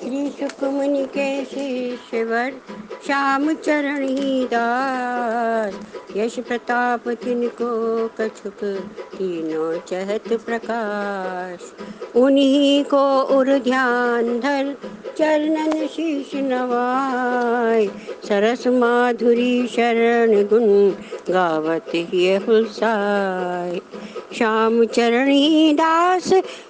श्री शुक मुनि के शिष्यवर श्याम चरणी दास। यश प्रताप तिनको कछुक तीनों चहत प्रकाश। उन्हीं को उर ध्यान धर चरणन शीश नवाय। सरस माधुरी शरण गुण गावत ये हुलसाय। श्याम चरणी दास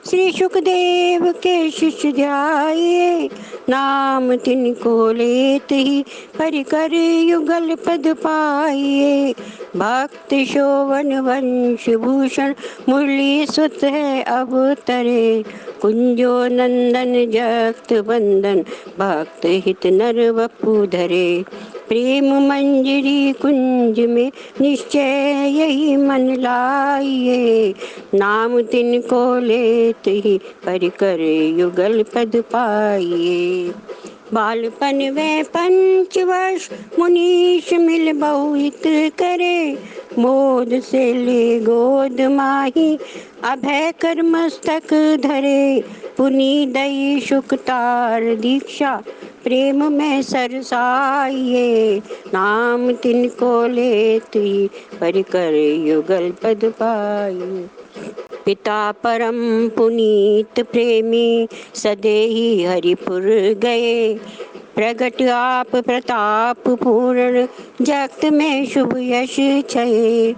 श्री सुखदेव के शिष्य ध्याये। नाम तिनको लेत ही परिकर युगल पद पाइये। भक्त शोभन वंश भूषण मुरली सुत है अवतरे। कुंजो नंदन जगत बंदन भक्त हित नर वपु धरे। प्रेम मंजरी कुंज में निश्चय यही मन लाइए। नाम तिनको लेत ही परिकर युगल पद पाइए। बालपन वे 5 वर्ष मुनीश मिल बहुहित करे। मोद से ले गोद माही अभय कर मस्तक धरे। पुनि दई शुकतार दीक्षा प्रेम में सरसाइए। नाम तिनको लेत ही परिकर युगल पद पाइए। पिता परम पुनीत प्रेमी सदेही हरिपुर गए। प्रगट आप प्रताप पूर्ण जगत में शुभ यश छये।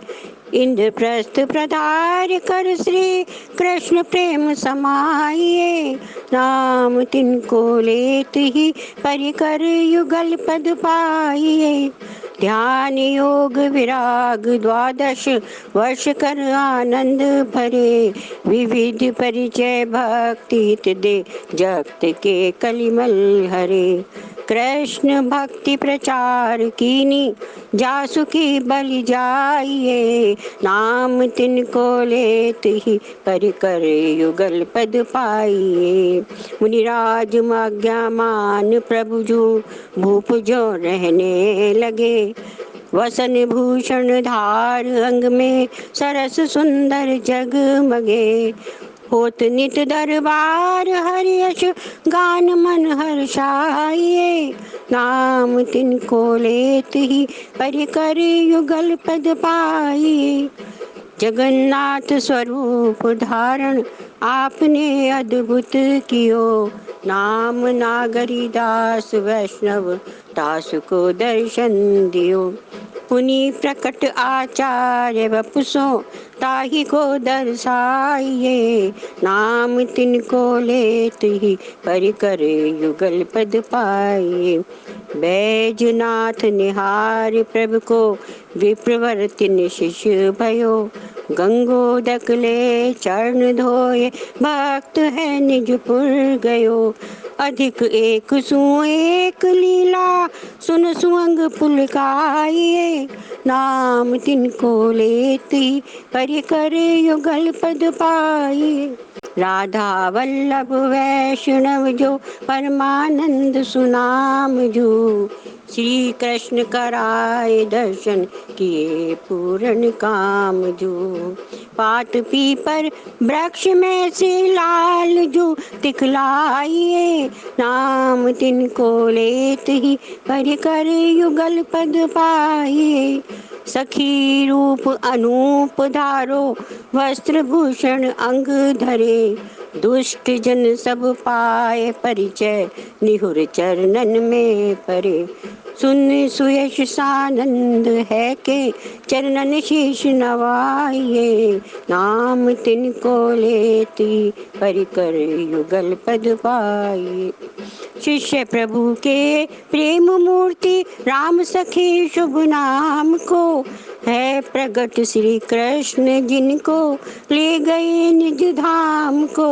इंद्रप्रस्थ प्रधार कर श्री कृष्ण प्रेम समाइए। नाम तिनको लेत ही परिकर युगल पद पाइए। ध्यान योग विराग 12 वर्ष कर आनंद भरे। विविध परिचय भक्ति हित दे जगत के कलिमल हरे। कृष्ण भक्ति प्रचार कीनी जासुकी बलि जाइए। नाम तिनको लेत ही परिकर युगल पद पाइए। मुनिराज आज्ञा मान प्रभु जो भूप जो रहने लगे। वसन भूषण धार अंग में सरस सुंदर जगमगे। होत नित दरबार हरि यश गान मन हर्षाइए। नाम तिनको लेत ही परिकर युगल पद पाइए। जगन्नाथ स्वरूप धारण आपने अद्भुत कियो। नाम नागरी दास वैष्णव दास को दर्शन दियो। पुनि प्रकट आचार्य वपुसो ताहि को दर्शाइए। नाम तिनको लेत ही परिकर युगल पद पाइए। बैजनाथ निहार प्रभु को विप्रवर तिन शिष्य भयो। गंगोदक ले चरण धोए भक्त है निजपुर गयो। अधिक एक सु एक लीला सुन सुअंग पुलकाइए। नाम तिनको लेत ही परिकर युगल पद पाइए। राधा वल्लभ वैष्णव जो परमानंद सुनाम जो। श्री कृष्ण कराए दर्शन किए पूर्ण काम जो। पात पीपर वृक्ष में से लाल जो दिखलाइए। नाम तिनको लेत ही परिकर युगल पद पाइए। सखी रूप अनूप धारो वस्त्र भूषण अंग धरे। दुष्ट जन सब पाए परिचय निहुर चरणन में परे। सुन सुयश सानंद है के चरणन शीश नवाइए। नाम तिनको लेती परिकर युगल पद पाइए। शिष्य प्रभु के प्रेम मूर्ति राम सखी शुभ नाम को। है प्रगट श्री कृष्ण जिनको ले गए निज धाम को।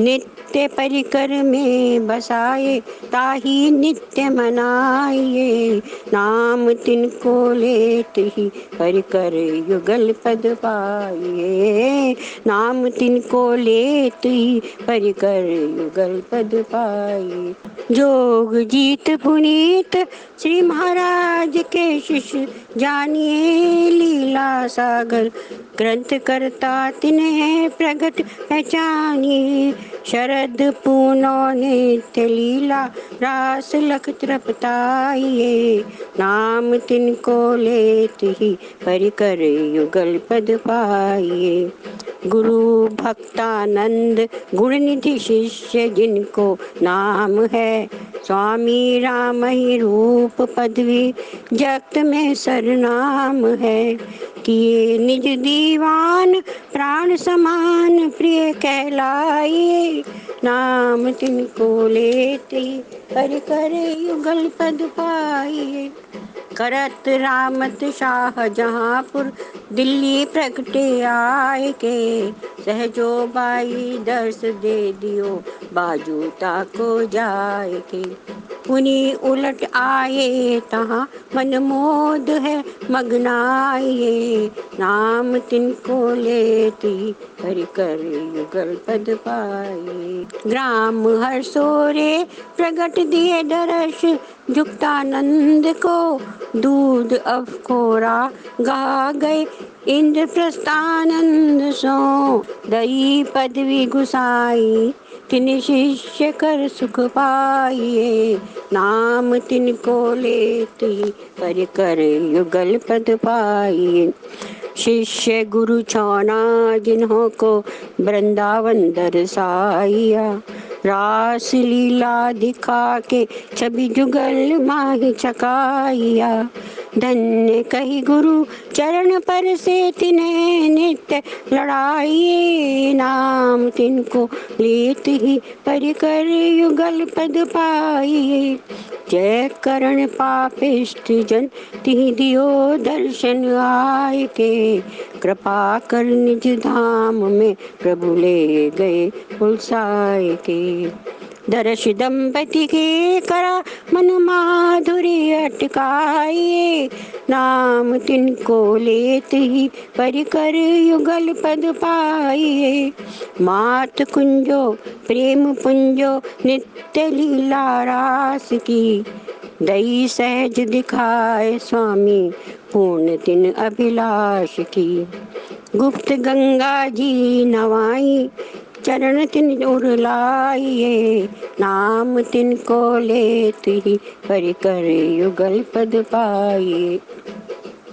नित्य परिकर में बसाए ताही नित्य मनाइए। नाम तिनको लेत ही परिकर युगल पद पाइए। नाम तिनको लेत ही परिकर युगल पद पाइए। जोग जीत पुनीत श्री महाराज के शिष्य जानिए। लीला सागर ग्रंथ करता तिन्हें प्रगट पहचानिए। शरद पूनो नित्य लीला, रास लख तृप्ताइए। नाम तिनको लेत ही, परिकर युगल पद पाइए। गुरु भक्तानंद गुण निधि शिष्य, जिनको नाम है स्वामी राम ही रूप पदवी, जगत में सरनाम है। किए निज दीवान प्राण समान, प्रिय कहलाए। नाम तिनको लेते, कर कर युगल पद पाइए। करत रामत शाह जहाँपुर, दिल्ली प्रगटे आए के। सहजो बाई दर्श दे दियो, बाजू ताको जाए के। पुनि उलट आए तहाँ, मन मोद है मगनाइए। नाम तिनको लेती, हरि कर युगल पद पाए। ग्राम हर्षोरे प्रगट दिए दर्श, जुक्तानंद को दूध अफकोरा गा गए। इंद्रप्रस्थानंद सो दई पदवी गुसाई, तिन शिष्य कर सुख पाइए। नाम तिनको लेती, पर कर युगल पद पाइए। शिष्य गुरु चौना, जिन्हों को वृंदावन दर्शाइया। रास लीला दिखा के, छवि जुगल माही चकाइया। धन्य कही गुरु चरण पर से, तिन्हें नित्य लड़ाइए। नाम तिनको लेत ही, परिकर युगल पद पाइए। जय करण पापिष्ट जन, तिहि दियो दर्शन आय के। कृपा कर निज धाम में, प्रभु ले गए उलसाए के। दर्श दंपति के करा, मन माधुरी अटकाए। नाम तिनको लेत ही, परिकर युगल पद पाइए। मात कुंजो प्रेम पुंजो, नित्य लीला रास की। दई सहज दिखाए स्वामी, पूर्ण तिन अभिलाष की। गुप्त गंगा जी नवाई, चरण तिन उरलाइए। नाम तिनको लेत ही, परिकर युगल पद पाइए।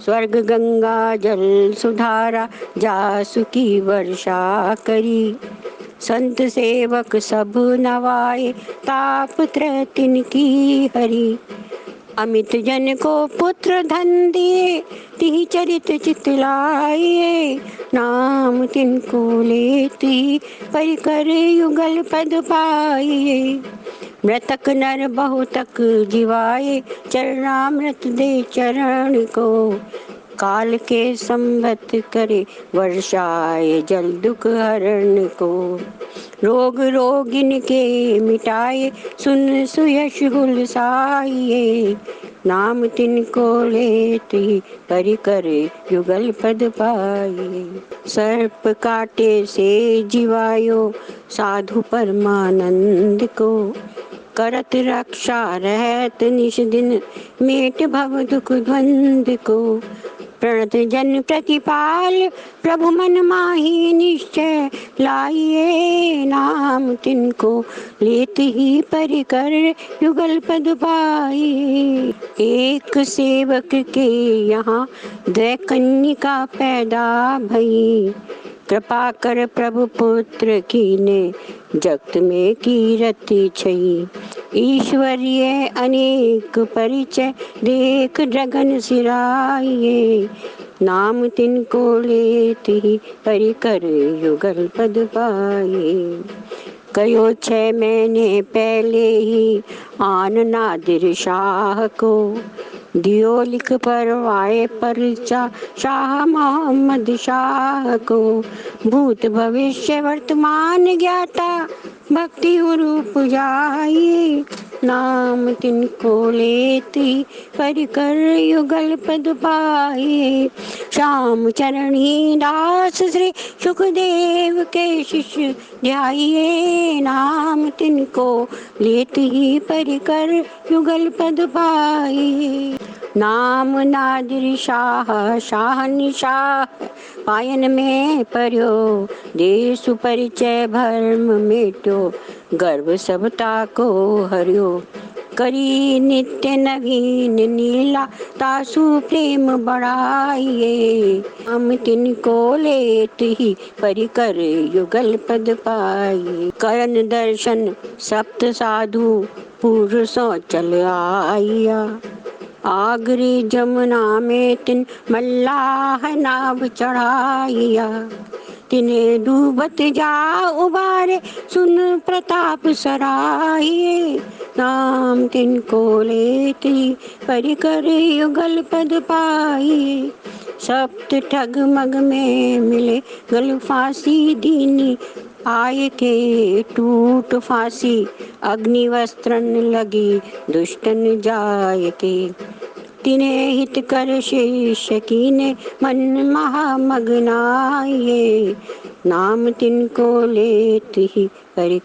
स्वर्ग गंगा जल सुधारा, जासु की वर्षा करी। संत सेवक सब नवाए, ताप त्रय तिनकी हरी। अमित जन को पुत्र धन दिए, तिहि चरित चित लाइए। नाम तिनको लेती, परिकर युगल पद पाइए। मृतक नर बहुतक जिवाए, चरणामृत दे चरण को। काल के संबत करे, वर्षाए जल दुख हरण को। रोग रोगिन के मिटाए, सुन सुयश हुलसाइए। नाम तिनको लेती, परिकर युगल पद पाइए। सर्प काटे से जिवायो, साधु परमानंद को। करत रक्षा रहत निश दिन, मेट भव दुख द्वंद को। प्रणत जन प्रतिपाल, प्रभु मन माही निश्चय लाइए। नाम तिनको लेत ही, परिकर युगल पद पाइए। एक सेवक के यहाँ, द्वै कन्यका पैदा भई। कृपा कर प्रभु पुत्र कीने, जगत में कीरति छई। ईश्वरीय अनेक परिचय, देख जगन सिराइए। नाम तिनको लेती, परिकर युगल पद पाइए। कयो 6 महीने पहले ही, आन नादिर शाह को। दियो लिख परवाए परचा, शाह मोहम्मद शाह को। भूत भविष्य वर्तमान ज्ञाता, भक्ति रूप जाइए। नाम तिनको लेती, परिकर युगल पद पाइए। श्याम चरणी दास श्री सुखदेव के शिष्य ध्याइए। नाम तिनको लेती, परिकर युगल पद पाइए। नाम नादिर शाह शाहनिशाह पायन में पर्यो देसु परिचय भर्म मेट्यो गर्व सबता को हरियो करी नित्य नवीन नीला तासु प्रेम बढ़ाइए हम तिनको लेत ही परिकर युगल पद पाइए करण दर्शन सप्त साधु पूर्व सो चल आइया आगरी जमुना में तिन मल्लाह नाव चढ़ाइया तिन्हें डूबत जा उबारे सुन प्रताप सराहिए नाम तिनको लेती परिकर युगल पद पाइए सप्त ठग मग में मिले गल फांसी दीनी आय के टूट फांसी अग्नि वस्त्रन लगी दुष्टन जाय के तिन्हें हित कर शिष्य कीने मन महामग्नाये नाम तिनको लेत ही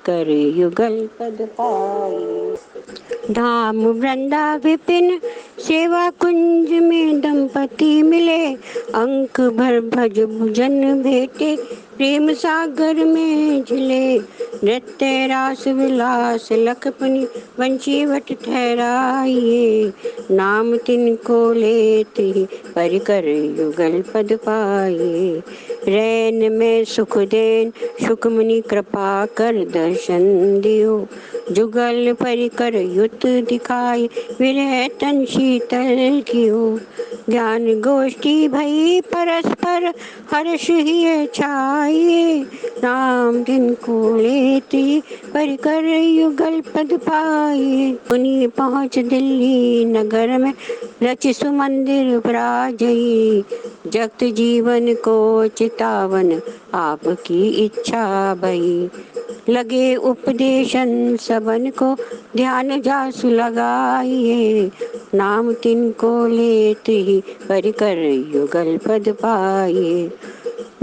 कर युगल पद पाए धाम वृंदा विपिन सेवा कुंज में दंपति मिले अंक भर भज भुजन भेटे प्रेम सागर में झिले नृत्य रास विलास लखपनि वंशी वट ठहराइए नाम तिनको लेते ही परिकर युगल पद पाइए रैन में सुख देन सुखमनि कृपा कर दर्शन दियो जुगल परिकर युत दिखाई विरह तन शीतल कियो ज्ञान गोष्ठी भई परस्पर हर्ष ही छाइए नाम तिनको लेती परिकर युगल पद पाइए उन्हीं पहुँच दिल्ली नगर में रच सुमंदिर प्राजई जगत जीवन को चितावन आपकी इच्छा भई लगे उपदेशन सबन को ध्यान जासु लगाइए नाम तिनको लेते ही परिकर युगल पद पाइए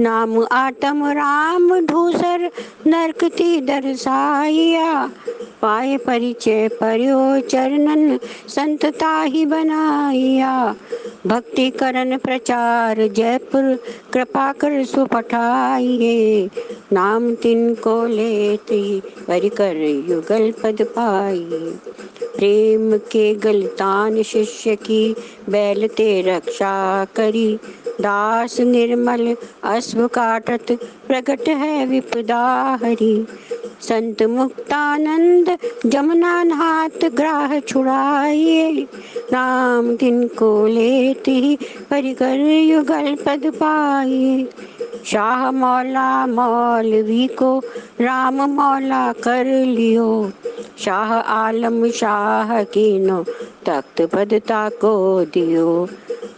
नाम आत्म राम धूसर नरकती दर्शाइया पाए परिचय पर्यो चरणन संतता ही बनाइया भक्ति करन प्रचार जयपुर कृपा कर सुपठाइए नाम तिनको लेते परिकर युगल पद पाइए प्रेम के गलतान शिष्य की बैलते रक्षा करी दास निर्मल अश्व काटत प्रकट है विपदा हरि संत मुक्तानंद जमुना हाथ ग्राह छुड़ाइए नाम तिनको लेते ही परिकर युगल पद पाइए शाह मौला मौलवी को राम मौला कर लियो शाह आलम शाह कीनो तख्त पदता को दियो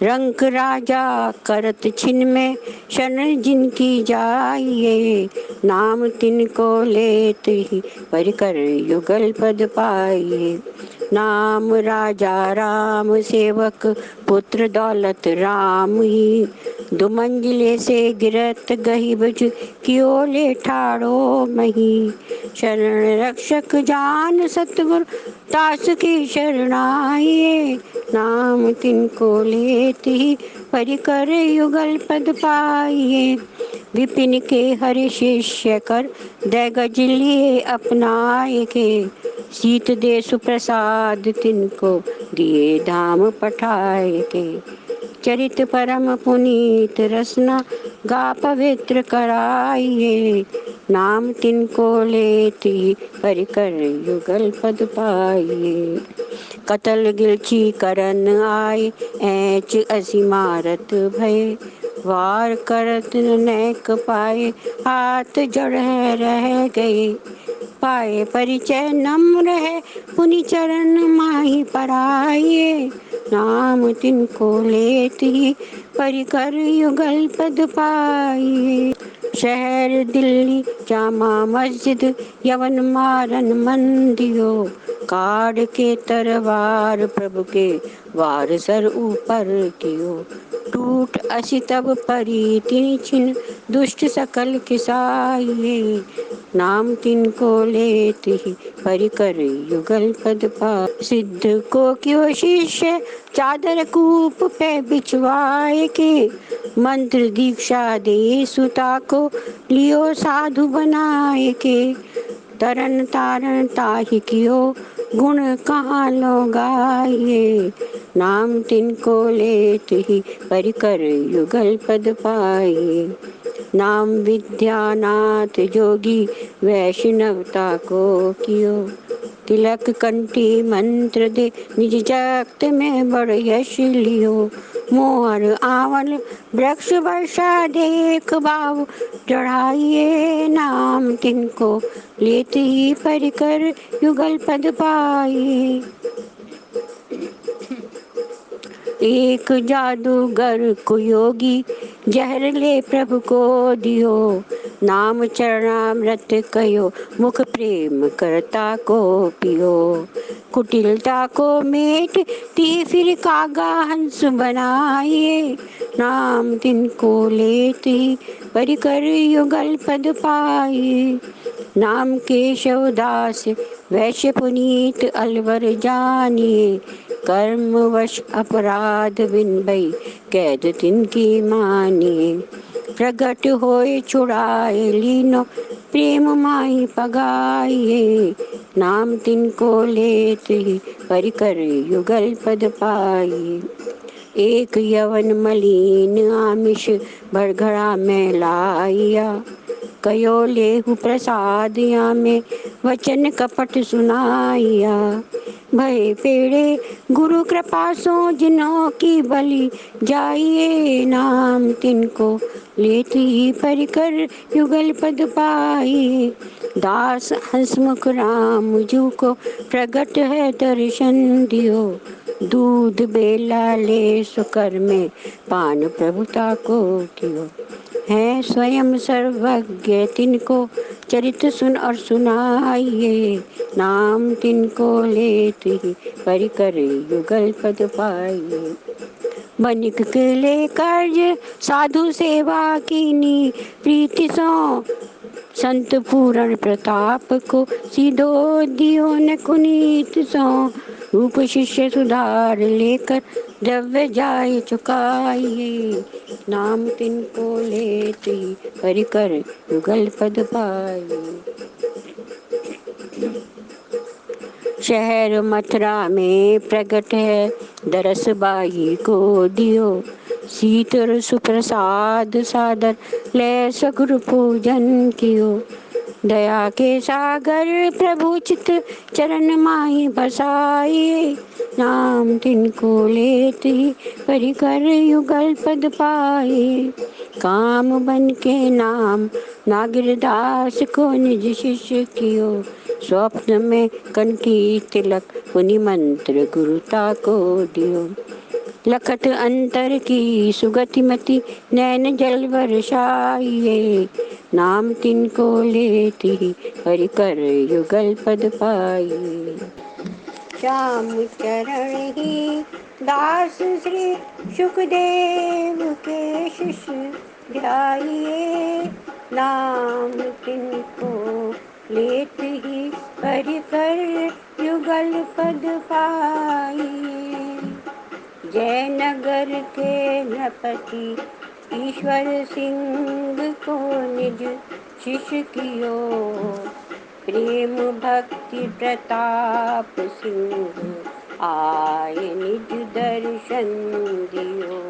रंक राजा करत छिन में शरण जिनकी जाइए नाम तिनको लेते ही परिकर युगल पद पाइए नाम राजा राम सेवक पुत्र दौलत राम ही दुमंजिले से गिरत गही बज कियो ले ठाड़ो मही शरण रक्षक जान सतगुरु दास की शरणाइए नाम तिनको लेते ही परिकर युगल पद पाइए विपिन के हरि शिष्य कर दय गज लिए अपनाए के सीत दे सुप्रसाद तिनको दिए धाम पठाए के चरित परम पुनीत रसना गा पवित्र कराइए नाम तिनको लेती परिकर युगल पद पाइए कतल गिलची करन आए ऐच असी मारत भय वार करत नैक पाए हाथ जड़ रह गए पाए परिचय नम्र है पुनि चरण माही पराइए नाम तिनको लेती परिकर युगल पद पाइए शहर दिल्ली जामा मस्जिद यवन मारन मंदियो काढ़ के तरवार प्रभु के वार सर ऊपर कियो। टूट असी तब परी तिन छिन दुष्ट सकल किसाइए। नाम तिनको लेत ही परिकर युगल पद पा। सिद्ध को क्यों शिष्य चादर कूप पे बिछवाए के। मंत्र दीक्षा दे सुता को लियो साधु बनाए के। तरन तारण ताहि कियो गुण कहाँ लो गाये। नाम तिनको लेत ही परिकर युगल पद पाए। नाम विद्यानाथ जोगी वैष्णवता को कियो। तिलक कंठी मंत्र दे निज जगत में बड़ यश लियो। मोहर आंवल वृक्ष वर्षा देख भाव चढ़ाइए। नाम तिनको लेत ही परिकर युगल पद पाए। एक जादूगर को योगी जहर ले प्रभु को दियो। नाम चरणामृत कयो मुख प्रेम करता को पियो। कुटिलता को मेट ती फिर कागा हंस बनाइए। नाम तिनको लेत ही परिकर युगल पद पाए। नाम केशव दास वैश्य पुनीत अलवर जानिए। कर्मवश अपराध बिन भई कैद तिनकी मानिए। प्रगट होए छुड़ाए लीनो प्रेम माही पगाइए। नाम तिनको लेत ही परिकर युगल पद पाए। एक यवन मलिन आमिष भरघड़ा में लाइया। कयो लेहु प्रसाद या में वचन कपट सुनाइया। भय पेड़े गुरु कृपा सो जिन्हों की बलि जाइए। नाम तिनको लेत ही परिकर युगल पद पाए। दास हंसमुख राम जू को प्रगट है दर्शन दियो। दूध बेला ले सुकर में पान प्रभुता को कियो। है स्वयं सर्वज्ञ तिनको चरित सुन और सुनाइए। नाम तिनको लेत ही परिकर युगल पद पाइए। बनिक के ले कर्ज साधु सेवा कीनी प्रीति सो। संत पूरण प्रताप को सीधो दियो न कुनीत सो। रूप शिष्य सुधार लेकर द्रव्य जाय चुकाइए। नाम तिनको लेत ही परिकर युगल पद पाए। शहर मथुरा में प्रगट है दरस बाई को दियो। शीतल सुप्रसाद सादर ले सगुरु पूजन कियो। दया के सागर प्रभु चित चरण माही बसाइए। नाम तिनको लेत ही परिकर युगल पद पाए। काम बन के नाम नागिरदास को निज शिष्य कियो। स्वप्न में कनकी तिलक पुनि मंत्र गुरुता को दियो। लखत अंतर की सुगति मति नैन जल बरसाइए। नाम तिनको लेत ही परिकर युगल पद पाइए। श्याम चरण ही दास श्री सुखदेव के शिष्य ध्याइए। नाम तिनको लेत ही परिकर युगल पद पाइए। जयनगर के नृपति ईश्वर सिंह को निज शिष्य कियो। प्रेम भक्ति प्रताप सिंह आए निज दर्शन दियो।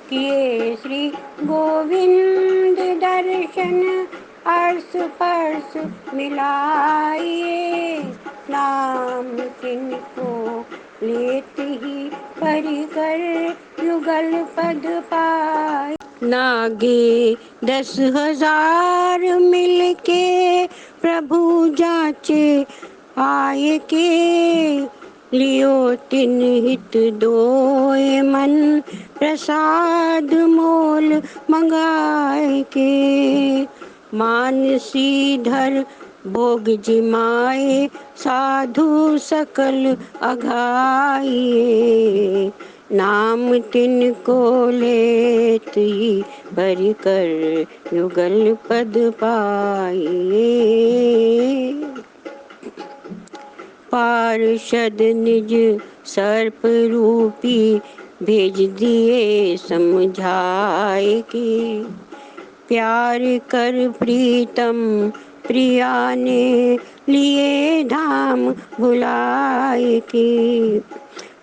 किए श्री गोविंद दर्शन अर्श पर्श मिलाइए। नाम तिनको लेत ही परिकर युगल पद पाए। नागे 10,000 मिलके प्रभु जाचे आए के। लियो तिन हित दोए मन प्रसाद मोल मंगाए के। मानसी धर भोग जिमाए साधु सकल अघाइए। नाम तिनको लेत ही भरि कर युगल पद पाइए। पार्षद निज सर्प रूपी भेज दिए समझाए कि प्यार कर प्रीतम प्रिया ने लिए धाम भुलाए कि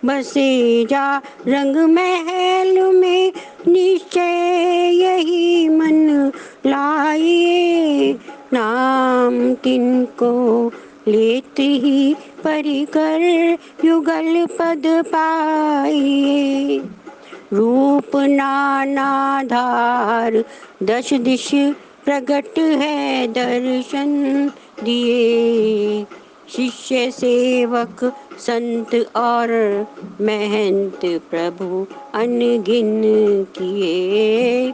बसे जा रंग महल में निश्चय यही मन लाइए। नाम तिनको लेत ही परिकर युगल पद पाइए। रूप नाना धार दश दिश प्रगट है दर्शन दिए। शिष्य सेवक संत और महंत प्रभु अनगिन किए।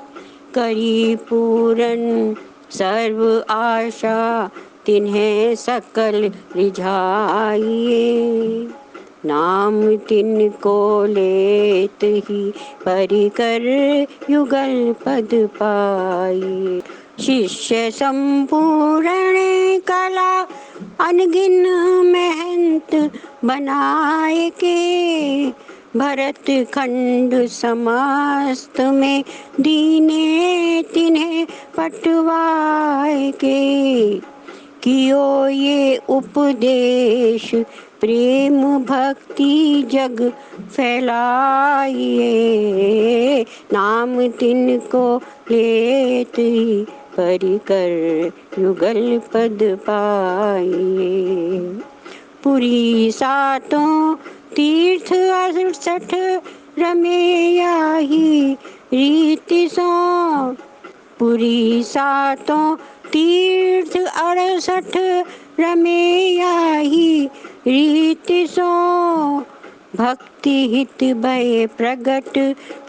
करी पूरन सर्व आशा तिन्हें सकल रिझाइए। नाम तिनको लेत ही परिकर युगल पद पाई। शिष्य संपूर्ण कला अनगिन महंत बनाए के भरत खंड समस्त में दीने तिन्हें पटवाए के कियो ये उपदेश प्रेम भक्ति जग फैलाइए। नाम तिनको लेत ही परिकर युगल पद पाइए। पुरी सातों तीर्थ 68 रमेयाही रीति सो। पुरी सातों तीर्थ 68 रमेयाही रीति सो। भक्ति हित भय प्रगट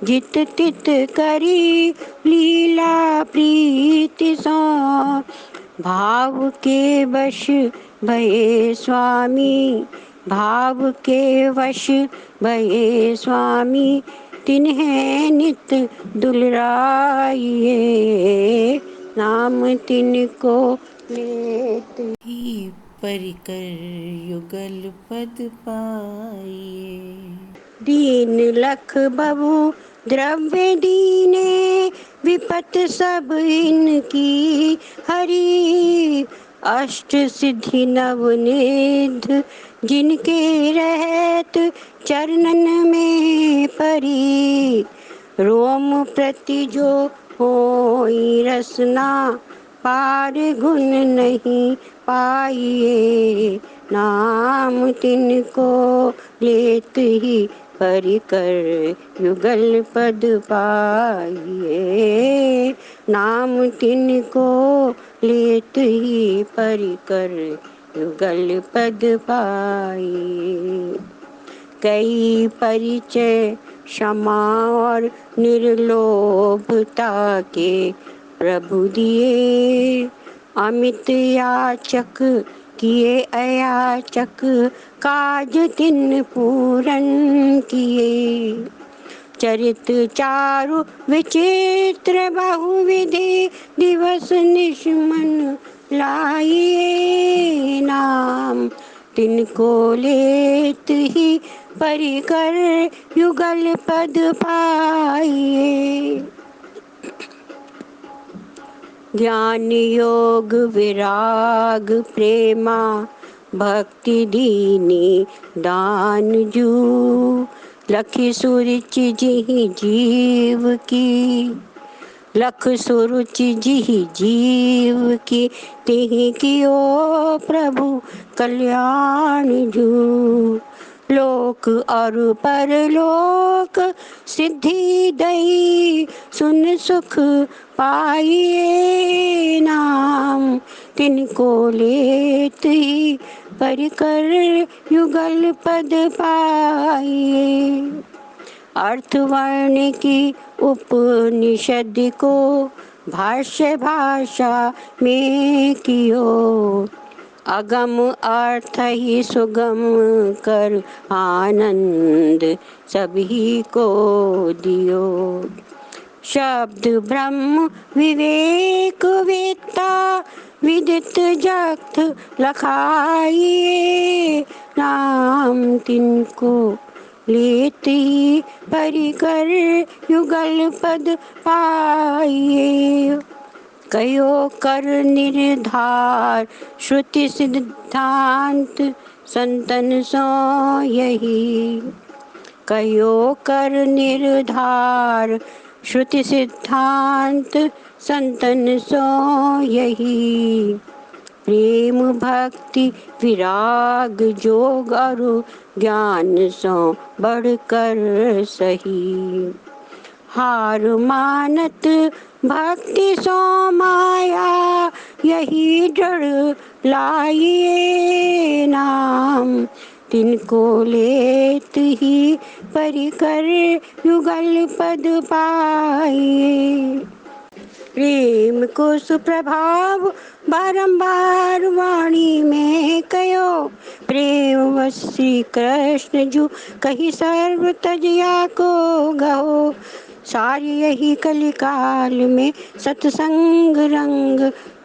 जित तित करी लीला प्रीति सो। भाव के वश भये स्वामी भाव के वश भये स्वामी तिन्हें नित दुलराइए। नाम तिनको लेत ही परिकर युगल पद पाइए। दीन लख बबु द्रव्य दीने विपत सब इनकी हरी। अष्ट सिद्धि नवनिध जिनके रहत चरणन में परी। रोम प्रति जो होई रसना पार गुण नहीं पाइए। नाम तिनको लेत ही परिकर युगल पद पाइए। नाम तिनको लेत ही परिकर युगल पद पाइए। कई परिचय क्षमा और निर्लोभता के प्रभु दिए। अमित याचक किए अयाचक काज तिन पूरन किए। चरित चारु विचित्र बहुविधि दिवस निशमन लाइए। नाम तिनको लेत ही परिकर युगल पद पाइए। ज्ञान योग विराग प्रेमा भक्ति दीनी दान जू। लखि सुरुचि जिहि जीव की लख सुरुचि जिहि जीव की तिहि कियो प्रभु कल्याण जू। लोक और परलोक सिद्धि दई सुन सुख पाइए। नाम तिनको लेत ही परिकर युगल पद पाइए। अर्थवर्ण की उपनिषद को भाष्य भाषा में कियो। अगम अर्थ ही सुगम कर आनंद सभी को दियो। शब्द ब्रह्म विवेक वेत्ता विदित जगत लखाइए। नाम तिनको लेते ही परिकर युगल पद पाइए। कयो कर निर्धार श्रुति सिद्धांत संतन सो यही। कयो कर निर्धार श्रुति सिद्धांत संतन सो यही। प्रेम भक्ति विराग जोग अरु ज्ञान सो बढ़कर सही। हार मानत भक्ति सो माया यही जड़ लाइए। नाम तिनको लेत ही परिकर युगल पद पाइए। प्रेम को सुप्रभाव बारंबार वाणी में कयो। प्रेम वश श्री कृष्ण जू कही सर्व तजिया को गहो। सारी यही कलिकाल में सत्संग रंग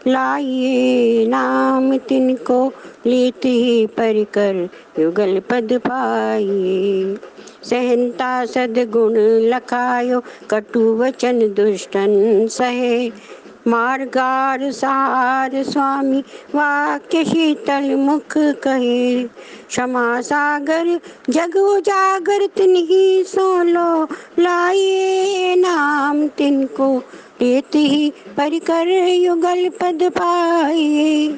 लाइए। नाम तिनको लेते ही परिकर युगल पद पाइए। सहनता सद्गुण लखायो कटु वचन दुष्टन सहे। मार्गार सार स्वामी वाक्य शीतल मुख कहे। क्षमा सागर जग उजागर तिन्ही सोलो लाइए। नाम तिनको लेते ही परिकर युगल पद पाइए।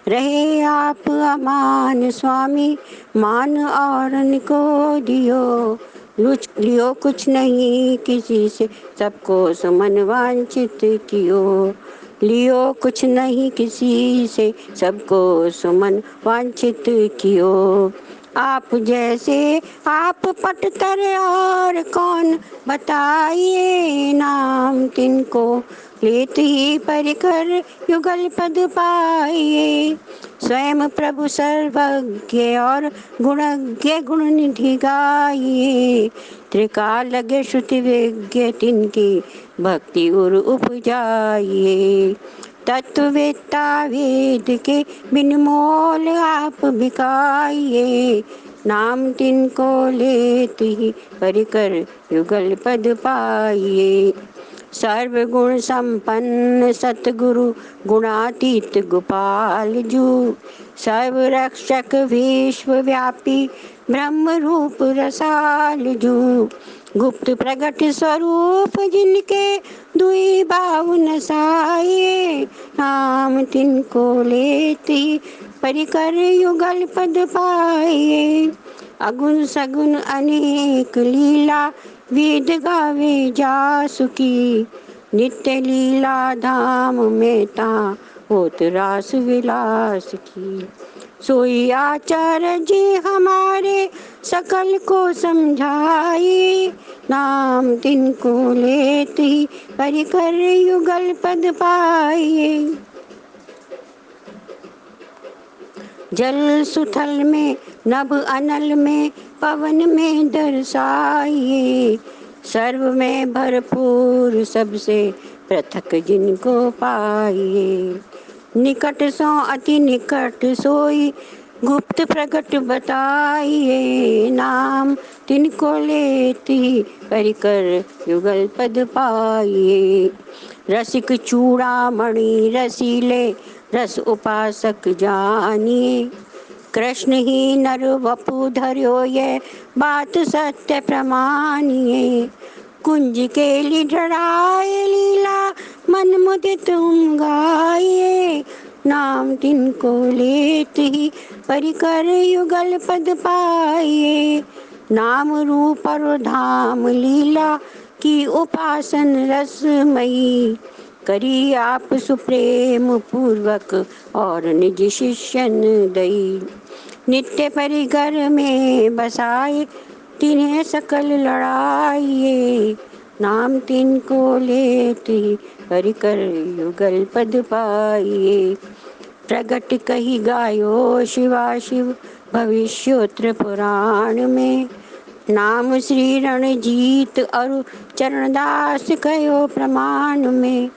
रहे आप अमान स्वामी मान और को दियो। लियो कुछ नहीं किसी से सबको सुमन वांछित कियो। लियो कुछ नहीं किसी से सबको सुमन वांछित कियो। आप जैसे आप पटतर और कौन बताइए। नाम तिनको लेते ही परिकर युगल पद पाइए। स्वयं प्रभु सर्वज्ञ और गुणज्ञ गुण निधि गाइए। त्रिकाल लगे श्रुति विज्ञ तिनकी भक्ति उर उपजाइए। तत्ववेत्ता वेद के बिन मोल आप बिकाइए। नाम तिनको लेते ही परिकर युगल पद पाइए। सर्वगुण संपन्न सतगुरु गुणातीत गोपाल जू। सर्व रक्षक विश्वव्यापी ब्रह्म रूप रसाल जू। गुप्त प्रगट स्वरूप जिनके दुई बावन साये। नाम तिनको लेते परिकर युगल पद पाइए। अगुण सगुण अनेक लीला वेद गावे जासुकी। नित्य लीला धाम में ता होत रास विलास की। सोई आचार्य हमारे सकल को समझाई। नाम तिनको लेते ही परिकर युगल पद पाइए। जल सुथल में नभ अनल में पवन में दर्शाइए। सर्व में भरपूर सबसे पृथक जिनको पाइए। निकट सो अति निकट सोई गुप्त प्रकट बताइए। नाम तिनको लेती परिकर युगल पद पाइए। रसिक चूड़ामणि रसीले रस उपासक जानिए। कृष्ण ही नर वपु धर्यो ये बात सत्य प्रमानिए। कुंज केली ढड़ाए लीला मन मुदित तुम गाइए। नाम तिनको लेते ही परिकर युगल पद पाइए। नाम रूप और धाम लीला की उपासन रसमयी। करी आप सुप्रेम पूर्वक और निज शिष्यन दई। नित्य परिकर में बसाए तिन्हें सकल लड़ाइए। नाम तिनको लेते परिकर युगल पद पाइए। प्रगट कही गायो शिवा शिव भविष्योत्र पुराण में। नाम श्री रणजीत अरु चरणदास कयो प्रमाण में।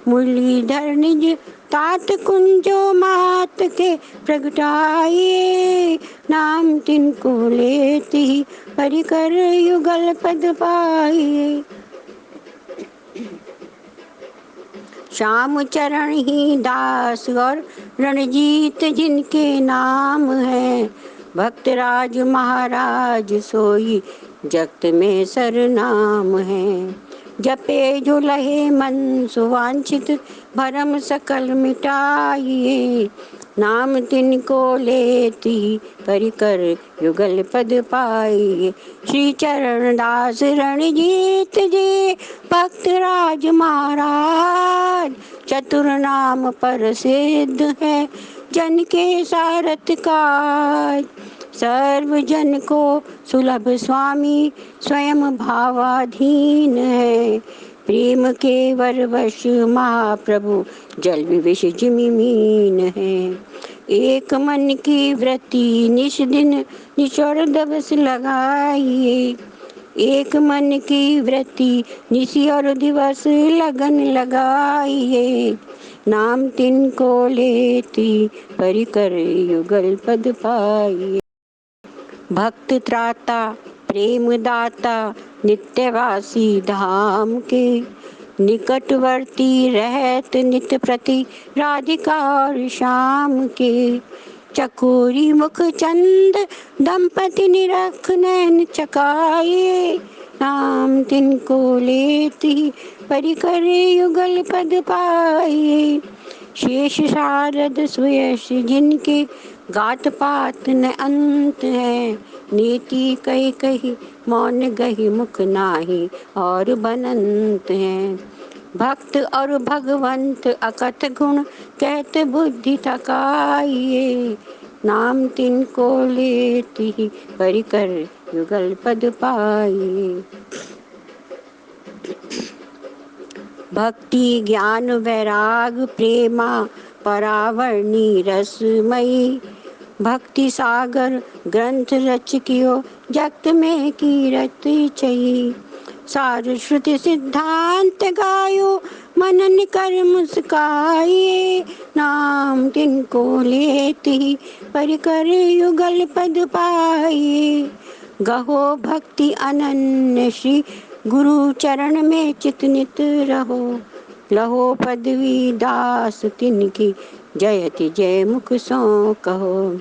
मुरलीधर निज तात कुंजो मात के प्रगटाए। नाम तिनको लेती परिकर युगल पद पाए। श्याम चरण ही दास और रणजीत जिनके नाम है। भक्तराज महाराज सोई जगत में सरनाम है। जपे जो लहे मन सुवांछित भरम सकल मिटाइए। नाम तिनको लेती परिकर युगल पद पाइए। श्री चरण दास रणजीत जी भक्तराज महाराज चतुर नाम प्रसिद्ध है जन के सारथ काज। सर्व जन को सुलभ स्वामी स्वयं भावाधीन है। प्रेम के वरवश महाप्रभु जल विविश जिमि मीन है। एक मन की वृत्ति निश दिन निचोड़ दिवस लगाइए। एक मन की वृत्ति निशी और दिवस लगन लगाइए। नाम तिनको लेती परिकर युगल पद पाइए। भक्त त्राता प्रेम दाता नित्यवासी धाम के। निकटवर्ती रहत नित प्रति राधिका और श्याम के। चकोरी मुख चंद दंपति निरख नैन चकाए। नाम तिनको लेती परिकर युगल पद पाए। शेष शारद सुयश जिनके गात पात न अंत है। नीति कही कही मौन गही मुख नाही और बनंत है। भक्त और भगवंत अकथ गुण कहत बुद्धि थकाइए। नाम तिनको लेती परिकर युगल पद पाइए। भक्ति ज्ञान वैराग प्रेमा परावरणी रसमयी। भक्ति सागर ग्रंथ रच कियो जगत में कीरत चई। सार श्रुति सिद्धांत गायो मनन कर मुस्काए। नाम तिनको लेती परिकर युगल पद पाए। गहो भक्ति अनन्य श्री गुरु चरण में चित नित रहो। लहो पदवी दास तिनकी जयति जय मुख सो कहो।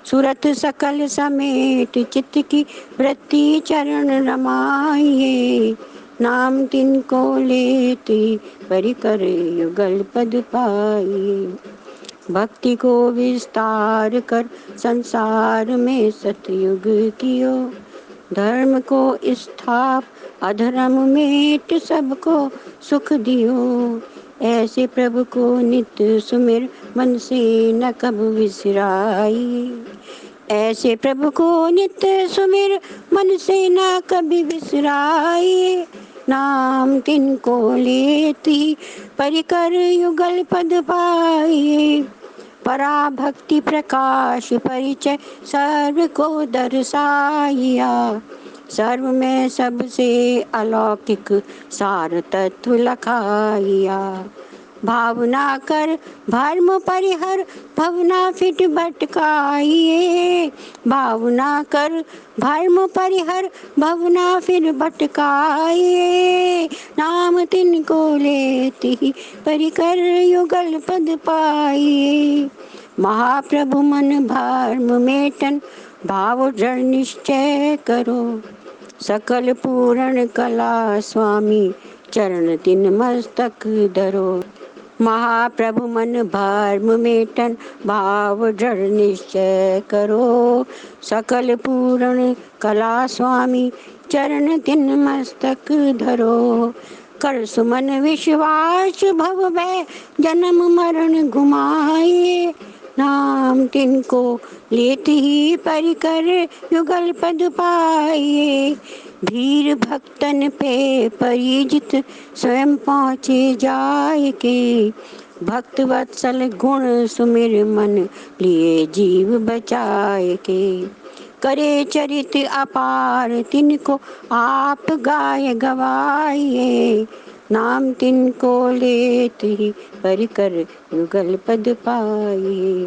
सुरत सकल समेत चित्त की वृत्ति चरण रमाइए। नाम तिनको लेती परिकर युगल पद पाइए। भक्ति को विस्तार कर संसार में सतयुग कियो। धर्म को स्थाप अधर्म मेट सबको सुख दियो। ऐसे प्रभु को नित सुमिर मन से न कब विसराई। ऐसे प्रभु को नित सुमिर मन से न कभी विसराई। नाम तिनको लेती परिकर युगल पद पाइए। पराभक्ति प्रकाश परिचय सर्व को दर्शाइया। सर्व में सबसे अलौकिक सार तत्व लखाइया। भावना कर भर्म परिहर भवना फिट भटकाइए। भावना कर भर्म परिहर भवना फिर भटकाइए। नाम तिनको लेती परिकर युगल पद पाइए। महाप्रभु मन भर्म मेटन भाव दृढ़ निश्चय करो। सकल पूर्ण कला स्वामी चरण तिन मस्तक धरो। महाप्रभु मन भर्म मेटन भाव दृढ़ निश्चय करो। सकल पूर्ण कला स्वामी चरण तिन मस्तक धरो। कर सुमन विश्वास भव भय जन्म मरण घुमाए। नाम तिनको लेती ही परिकर युगल पद पाइए। भीर भक्तन पे परिजित स्वयं पहुँचे जाय के। भक्त वत्सल गुण सुमिर मन, लिए जीव बचाए के। करे चरित अपार तिनको, आप गाय गवाइए। नाम तिनको लेत ही, परिकर युगल पद पाइए।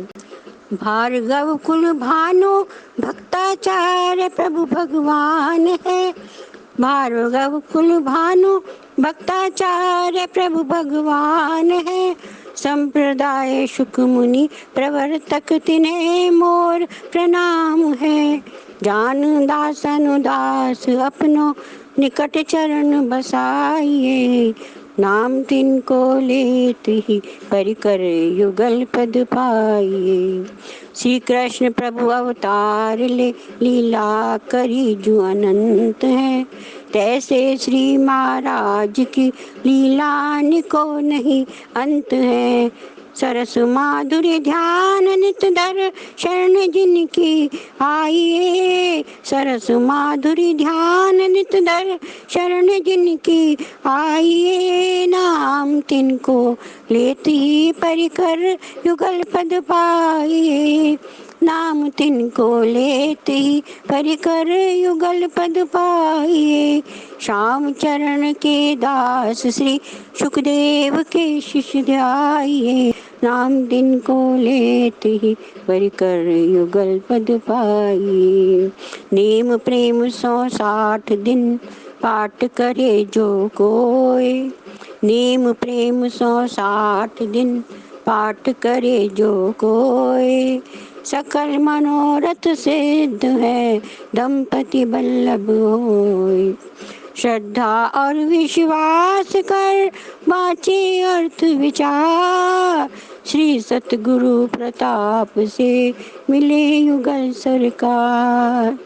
भार्गव कुल भानु, भक्ताचार्य प्रभु भगवान है। भार्गव कुल भानु, भक्ताचार्य प्रभु भगवान है। संप्रदाय शुक मुनि, प्रवर्तक तिन्हें मोर प्रणाम है। जान दास अनुदास, अपनो निकट चरण बसाइए। नाम तिनको लेत ही, परिकर युगल पद पाइए। श्री कृष्ण प्रभु अवतार ले, लीला करी जो अनंत है। तैसे श्री महाराज की लीला को नहीं अंत है। सरस माधुर्य ध्यान नित धर, शरण जिनकी आइए। सरस माधुर्य ध्यान नित धर, शरण जिनकी आइए। नाम तिनको लेत ही, परिकर युगल पद पाइए। नाम तिनको लेत ही, परिकर युगल पद पाइए। श्याम चरण के दास, श्री सुखदेव के शिष्य ध्याइए। नाम तिनको लेत ही, परिकर युगल पद पाइए। नेम प्रेम 160 दिन, पाठ करे जो कोय। नेम प्रेम 160 दिन, पाठ करे जो कोय। सकल मनोरथ सिद्ध है, दंपति बल्लभ होय। श्रद्धा और विश्वास कर, बाँचे अर्थ विचार। श्री सतगुरु प्रताप से, मिले युगल सरकार।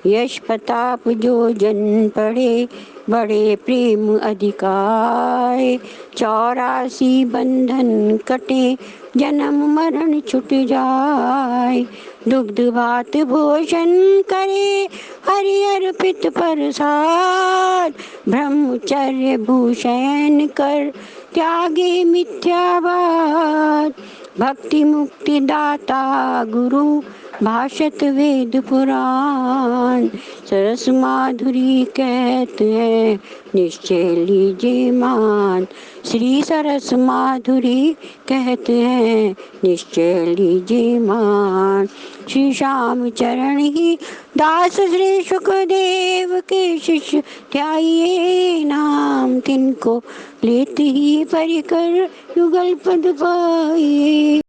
यश प्रताप जो जन पढ़े, बड़े प्रेम अधिकार। 84 बंधन कटे, जन्म मरण छुट जाए। दुग्ध भात भोजन करे, हरि अर्पित प्रसाद। ब्रह्मचर्य भूषण कर, त्यागे मिथ्यावाद। भक्ति मुक्ति दाता गुरु, भाषत वेद पुराण। सरस माधुरी कहते हैं, निश्चय लीजिए मान। श्री सरस माधुरी कहते हैं, निश्चय लीजिए मान। श्री श्याम चरण ही दास, श्री सुखदेव के शिष्य ध्याइए। नाम तिनको लेत ही, परिकर युगल पद पाइए।